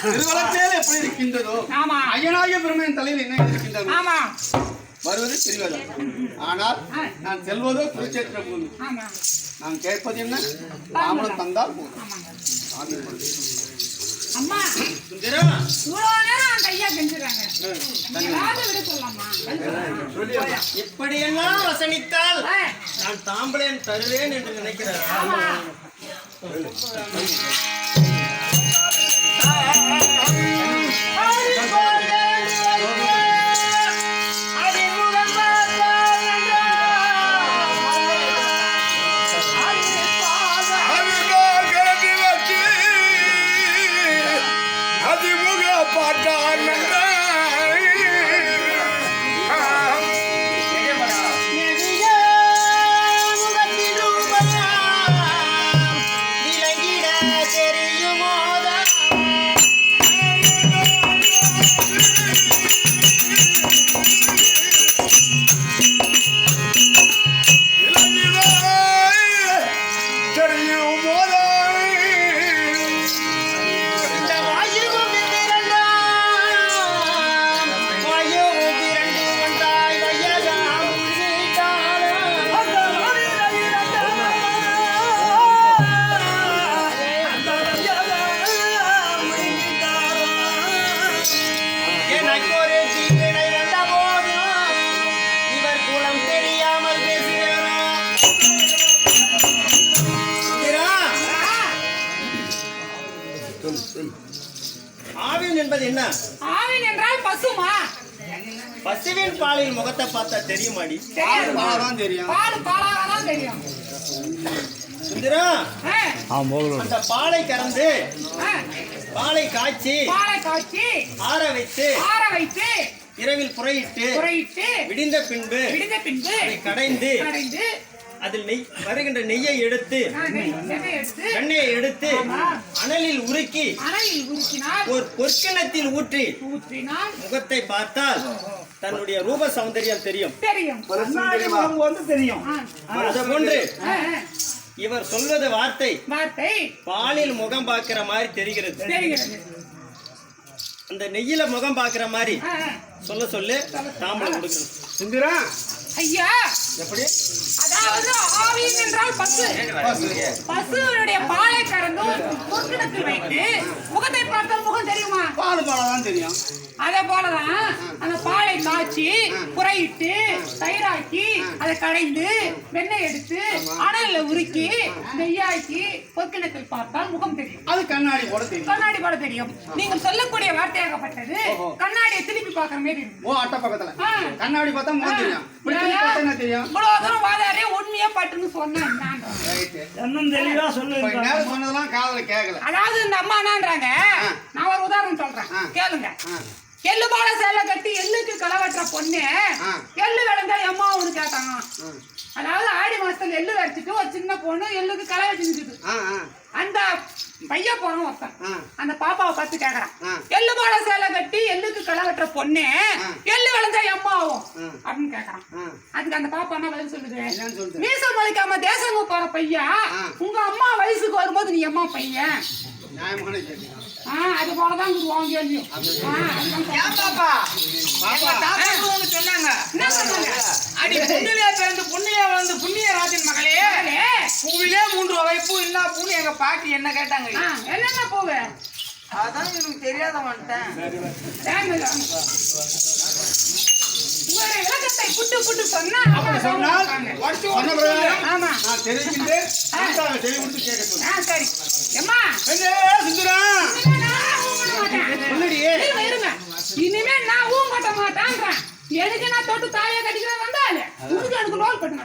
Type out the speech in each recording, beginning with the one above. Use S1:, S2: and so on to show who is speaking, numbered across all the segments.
S1: திருவலத்தேர் எப்படி இருக்கின்றதோ ஐயனாகிய பிரம்மன் தலையில் என்ன இருக்கின்றது வருவது திருவலம். ஆனால் நான் செல்வதோ குருச்சேத்திர பூமி. நான் கேட்பது என்ன? தாமரம் தந்தால் போதும்.
S2: இப்படியெல்லாம் வசனித்தால் நான் தாம்பளம் தருவேன் என்று நினைக்கிறேன். ஆவின் என்பது என்ன?
S3: ஆவின் என்றால் பசுமா?
S2: பசுவின் பாலின் முகத்தை பார்த்தா தெரியுமாடி?
S1: பாலாதான் தெரியும்.
S3: பாலாதான் தெரியும்.
S2: சுந்தரா, அந்த பாலை கறந்து பாலை காய்ச்சி ஆற வைத்து இரவில் புறையிட்டு விடிந்த பின்பு கடைந்து அதில் வருகின்ற நெய்யை எடுத்து எண்ணெயை எடுத்து அனலில் உருக்கி ஒரு பொற்கிணத்தில் ஊற்றினால் முகத்தை பார்த்தால் தன்னுடைய ரூப சௌந்தரியம் தெரியும். அதுபோன்று இவர் சொல்வது வார்த்தை பாலில் முகம் பார்க்கிற மாதிரி தெரிகிறது. அந்த நெய்யில முகம் பார்க்கிற மாதிரி சொல்லு தாம்பளம் கொடுக்கணும்.
S1: சுந்தரா
S3: ஐயா,
S1: எப்படி?
S3: அதாவது ஆவின் என்றால் பசு. பசுவுடைய பாலை கறந்து பொற்கிணத்தில் வைத்து முகத்தை பார்த்தால் முகம் தெரியுமா?
S1: பாலாதான் தெரியும்.
S3: அதே போலதான் அந்த பாலை காய்ச்சி புறையிட்டு தயிராக்கி அதை கடைந்து வெண்ணெய் எடுத்து அனல்ல உருக்கி நெய்யாக்கி பொற்கிணத்தில் பார்த்தால் முகம் தெரியும்.
S1: அது கண்ணாடி போட தெரியும்.
S3: நீங்க சொல்லக்கூடிய வார்த்தையாகப்பட்டது கண்ணாடியை திருப்பி பார்க்கிற மாதிரி இருக்கும்.
S1: ஓ, அட்ட பக்கத்துல கண்ணாடி பார்த்தா முகம் தெரியும்.
S3: உண்மையா பட்டுன்னு சொன்னேன்.
S1: சொன்னதெல்லாம் காதுல கேட்கல.
S3: அதாவது இந்த அம்மா என்னன்றாங்க, நான் ஒரு உதாரணம் சொல்றேன் கேளுங்க. எள்ளு போல சேலை கட்டி எள்ளுக்கு களவற்ற பொண்ணு எள்ளு விளைஞ்சா எம்மா ஒண்ணு கேட்டாங்க. அதாவது ஆடி மாசத்துல எள்ளு வச்சுட்டு ஒரு சின்ன பொண்ணு எள்ளுக்கு களை வச்சுருக்குது. அந்த பையன் போறோம் ஒருத்தன் அந்த பாப்பாவை பார்த்து கேக்குறான், எள்ளு போல சேலை கட்டி எள்ளுக்கு களை வெட்டுற பொண்ணு எள்ளு விளைஞ்சா எம்மா ஆகும் அப்படின்னு கேக்குறான். அதுக்கு அந்த பாப்பா என்ன பதில் சொல்லுது, மீசம் மலிக்காம தேசங்க போற பையன் உங்க அம்மா வயசுக்கு வரும்போது நீ அம்மா பையன். அது போலதான் கேள்வியும்.
S4: புண்ணியராஜன் மகளே, பூவிலே 3 வகை பூ இல்லா பூன்னு எங்க பாட்டி என்ன கேட்டாங்க.
S3: என்னென்ன பூவு?
S4: அதான் எனக்கு தெரியாத வந்துட்டேன்.
S3: விளக்கத்தை புட்டு சொன்னா சரி. எம்மா இனிமே நான் ஊம் கட்ட மாட்டேன். எனக்கு நான் தொட்டு தாயை கட்டிக்கிறேன் வந்தாலே எனக்கு லோல் கட்டு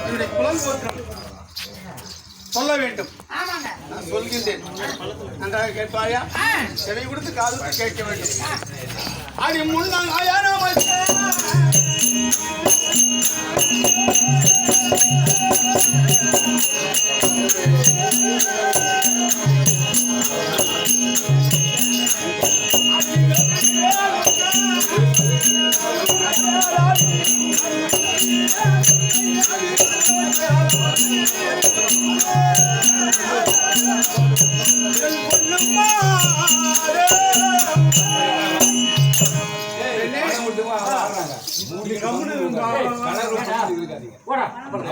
S1: என்னுடைய குலங்கோத்திரம் சொல்ல வேண்டும்.
S3: ஆமாங்க.
S1: நான் சொல்கின்றேன், நன்றாக கேட்பாயா? செவி கொடுத்து காது கேட்க வேண்டும். அடி முன்னாள்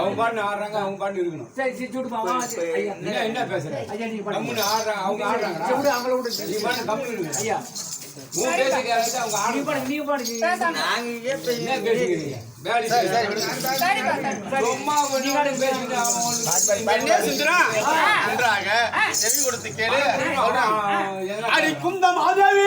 S5: அவங்க பாட்டு ஆடுறாங்க, அவங்க பாட்டு இருக்கணும். என்ன பேசுறேன்? ஆடுறாங்க, அவங்க ஆடுறாங்க. நீ பாட்டு கம்முனு இருக்கு. ஐயா உன் பேசுகிறத அவங்க ஆடுறாங்க. என்ன பேசுகிறீங்க? வேலை சும்மா
S1: நன்றாக செவி கொடுத்து கேளு. அடி குந்தம் மாதவி